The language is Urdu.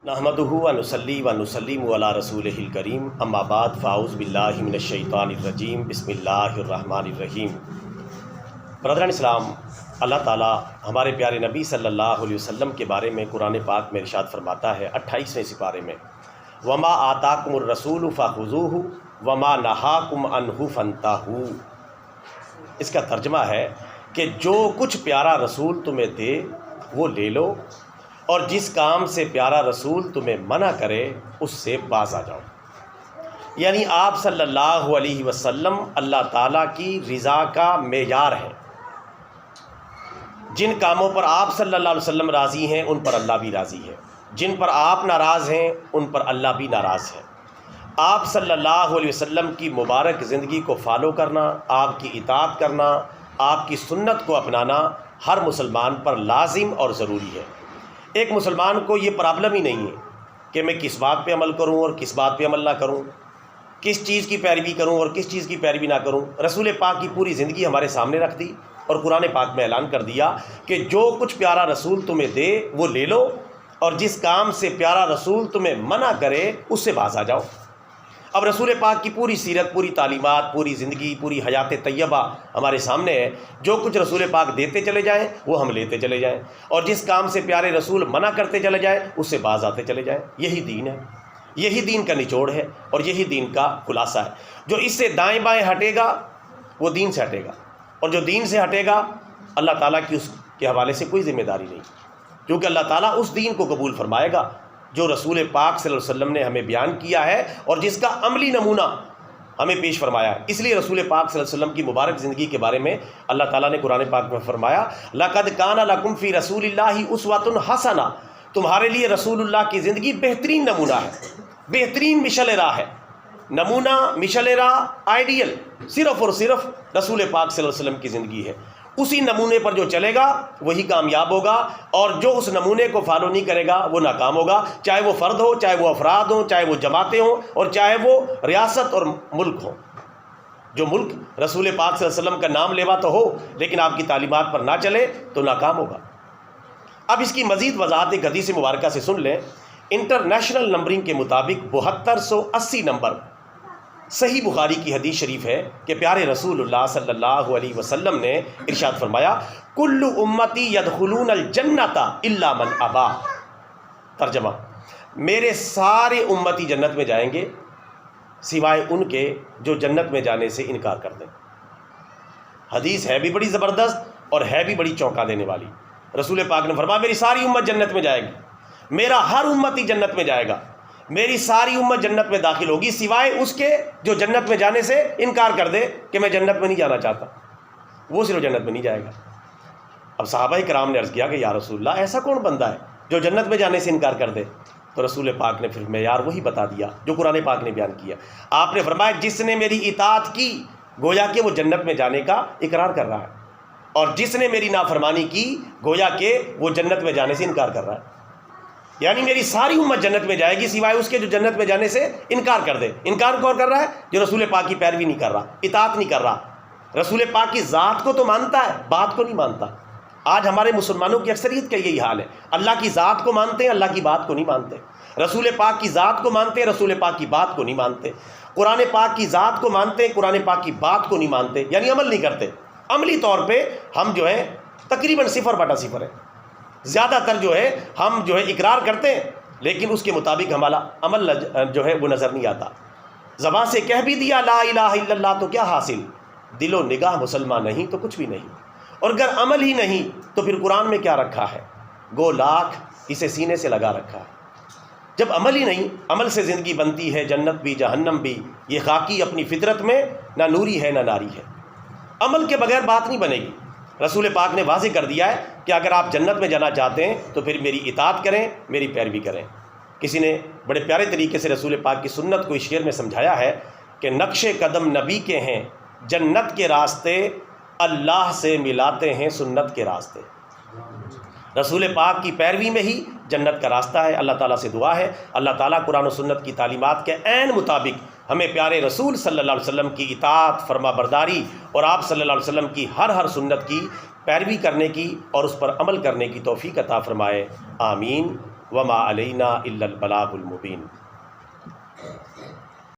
نحمدہ و نصلی و نسلم علی رسولہ الکریم، اما بعد فاعوذ باللہ من الشیطان الرجیم، بسم اللہ الرحمن الرحیم۔ برادران اسلام، اللہ تعالیٰ ہمارے پیارے نبی صلی اللہ علیہ وسلم کے بارے میں قرآن پاک میں ارشاد فرماتا ہے 28ویں سپارے میں، وما آتاکم الرسول فخذوہ وما نہاکم عنہ فانتہوا۔ اس کا ترجمہ ہے کہ جو کچھ پیارا رسول تمہیں دے وہ لے لو، اور جس کام سے پیارا رسول تمہیں منع کرے اس سے باز آ جاؤ۔ یعنی آپ صلی اللہ علیہ وسلم اللہ تعالیٰ کی رضا کا معیار ہے۔ جن کاموں پر آپ صلی اللہ علیہ وسلم راضی ہیں ان پر اللہ بھی راضی ہے، جن پر آپ ناراض ہیں ان پر اللہ بھی ناراض ہے۔ آپ صلی اللہ علیہ وسلم کی مبارک زندگی کو فالو کرنا، آپ کی اطاعت کرنا، آپ کی سنت کو اپنانا ہر مسلمان پر لازم اور ضروری ہے۔ ایک مسلمان کو یہ پرابلم ہی نہیں ہے کہ میں کس بات پہ عمل کروں اور کس بات پہ عمل نہ کروں، کس چیز کی پیروی کروں اور کس چیز کی پیروی نہ کروں۔ رسول پاک کی پوری زندگی ہمارے سامنے رکھ دی اور قرآن پاک میں اعلان کر دیا کہ جو کچھ پیارا رسول تمہیں دے وہ لے لو، اور جس کام سے پیارا رسول تمہیں منع کرے اس سے باز آ جاؤ۔ اب رسول پاک کی پوری سیرت، پوری تعلیمات، پوری زندگی، پوری حیات طیبہ ہمارے سامنے ہے۔ جو کچھ رسول پاک دیتے چلے جائیں وہ ہم لیتے چلے جائیں، اور جس کام سے پیارے رسول منع کرتے چلے جائیں اس سے باز آتے چلے جائیں۔ یہی دین ہے، یہی دین کا نچوڑ ہے اور یہی دین کا خلاصہ ہے۔ جو اس سے دائیں بائیں ہٹے گا وہ دین سے ہٹے گا، اور جو دین سے ہٹے گا اللہ تعالیٰ کی اس کے حوالے سے کوئی ذمہ داری نہیں، کیونکہ اللہ تعالیٰ اس دین کو قبول فرمائے گا جو رسول پاک صلی اللہ علیہ وسلم نے ہمیں بیان کیا ہے اور جس کا عملی نمونہ ہمیں پیش فرمایا ہے۔ اس لیے رسول پاک صلی اللہ علیہ وسلم کی مبارک زندگی کے بارے میں اللہ تعالیٰ نے قرآن پاک میں فرمایا، لَقَدْ كَانَ لَكُمْ فِي رَسُولِ اللَّهِ أُسْوَةٌ حَسَنَةٌ۔ تمہارے لیے رسول اللہ کی زندگی بہترین نمونہ ہے، بہترین مشعل راہ ہے۔ نمونہ، مشعل راہ، آئیڈیل صرف اور صرف رسول پاک صلی اللہ علیہ وسلم کی زندگی ہے۔ اسی نمونے پر جو چلے گا وہی کامیاب ہوگا، اور جو اس نمونے کو فالو نہیں کرے گا وہ ناکام ہوگا، چاہے وہ فرد ہو، چاہے وہ افراد ہوں، چاہے وہ جماعتیں ہوں، اور چاہے وہ ریاست اور ملک ہوں۔ جو ملک رسول پاک صلی اللہ علیہ وسلم کا نام لیوا تو ہو لیکن آپ کی تعلیمات پر نہ چلے تو ناکام ہوگا۔ اب اس کی مزید وضاحت ایک حدیث مبارکہ سے سن لیں۔ انٹرنیشنل نمبرنگ کے مطابق 7280 نمبر صحیح بخاری کی حدیث شریف ہے کہ پیارے رسول اللہ صلی اللہ علیہ وسلم نے ارشاد فرمایا، کل امتی یدخلون الجنت الا من ابا۔ ترجمہ، میرے سارے امتی جنت میں جائیں گے سوائے ان کے جو جنت میں جانے سے انکار کر دیں۔ حدیث ہے بھی بڑی زبردست اور ہے بھی بڑی چونکا دینے والی۔ رسول پاک نے فرمایا میری ساری امت جنت میں جائے گی، میرا ہر امتی جنت میں جائے گا، میری ساری امت جنت میں داخل ہوگی سوائے اس کے جو جنت میں جانے سے انکار کر دے کہ میں جنت میں نہیں جانا چاہتا، وہ صرف جنت میں نہیں جائے گا۔ اب صحابہ کرام نے عرض کیا کہ یا رسول اللہ ایسا کون بندہ ہے جو جنت میں جانے سے انکار کر دے؟ تو رسول پاک نے پھر معیار وہی بتا دیا جو قرآن پاک نے بیان کیا۔ آپ نے فرمایا جس نے میری اطاعت کی گویا کہ وہ جنت میں جانے کا اقرار کر رہا ہے، اور جس نے میری نافرمانی کی گویا کہ وہ جنت میں جانے سے انکار کر رہا ہے۔ یعنی میری ساری امت جنت میں جائے گی سوائے اس کے جو جنت میں جانے سے انکار کر دے۔ انکار کون کر رہا ہے؟ جو رسول پاک کی پیروی نہیں کر رہا، اطاعت نہیں کر رہا، رسول پاک کی ذات کو تو مانتا ہے، بات کو نہیں مانتا۔ آج ہمارے مسلمانوں کی اکثریت کا یہی حال ہے، اللہ کی ذات کو مانتے ہیں، اللہ کی بات کو نہیں مانتے۔ رسول پاک کی ذات کو مانتے ہیں، رسول پاک کی بات کو نہیں مانتے۔ قرآن پاک کی ذات کو مانتے ہیں، قرآن پاک کی بات کو نہیں مانتے، یعنی عمل نہیں کرتے۔ عملی طور پہ ہم جو ہے تقریباً 0/0 ہے۔ زیادہ تر جو ہے ہم جو ہے اقرار کرتے ہیں لیکن اس کے مطابق ہمارا عمل جو ہے وہ نظر نہیں آتا۔ زبان سے کہہ بھی دیا لا الہ الا اللہ تو کیا حاصل، دل و نگاہ مسلمان نہیں تو کچھ بھی نہیں، اور اگر عمل ہی نہیں تو پھر قرآن میں کیا رکھا ہے؟ گو لاکھ اسے سینے سے لگا رکھا ہے۔ جب عمل ہی نہیں، عمل سے زندگی بنتی ہے، جنت بھی جہنم بھی۔ یہ خاکی اپنی فطرت میں نہ نوری ہے نہ ناری ہے، عمل کے بغیر بات نہیں بنے گی۔ رسول پاک نے واضح کر دیا ہے کہ اگر آپ جنت میں جانا چاہتے ہیں تو پھر میری اطاعت کریں، میری پیروی کریں۔ کسی نے بڑے پیارے طریقے سے رسول پاک کی سنت کو اس شعر میں سمجھایا ہے کہ نقش قدم نبی کے ہیں جنت کے راستے، اللہ سے ملاتے ہیں سنت کے راستے۔ رسول پاک کی پیروی میں ہی جنت کا راستہ ہے۔ اللہ تعالیٰ سے دعا ہے اللہ تعالیٰ قرآن و سنت کی تعلیمات کے عین مطابق ہمیں پیارے رسول صلی اللہ علیہ وسلم کی اطاعت، فرما برداری اور آپ صلی اللہ علیہ وسلم کی ہر سنت کی پیروی کرنے کی اور اس پر عمل کرنے کی توفیق عطا فرمائے، آمین۔ وما علینا الا البلاغ المبین۔